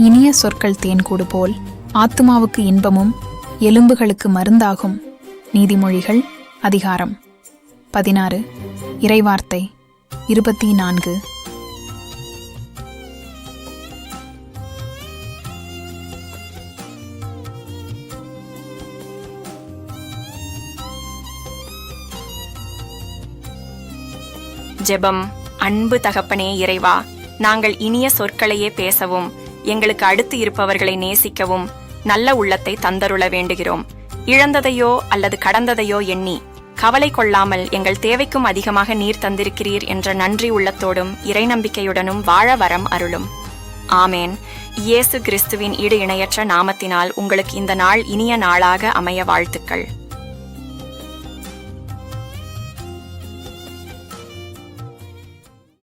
இனிய சொற்கள் தேன்கூடு போல் ஆத்துமாவுக்கு இன்பமும் எலும்புகளுக்கு மருந்தாகும். நீதிமொழிகள் அதிகாரம் 16 இறைவார்த்தை 24. ஜெபம். அன்பு தகப்பனே இறைவா, நாங்கள் இனிய சொற்களையே பேசவும் எங்களுக்கு அடுத்து இருப்பவர்களை நேசிக்கவும் நல்ல உள்ளத்தை தந்தருள வேண்டுகிறோம். இழந்ததையோ அல்லது கடந்ததையோ எண்ணி கவலை கொள்ளாமல் எங்கள் தேவைக்கும் அதிகமாக நீர் தந்திருக்கிறீர் என்ற நன்றி உள்ளத்தோடும் இறை நம்பிக்கையுடனும் வாழ வரம் அருளும். ஆமேன். இயேசு கிறிஸ்துவின் ஈடு இணையற்ற நாமத்தினால் உங்களுக்கு இந்த நாள் இனிய நாளாக அமைய வாழ்த்துக்கள்.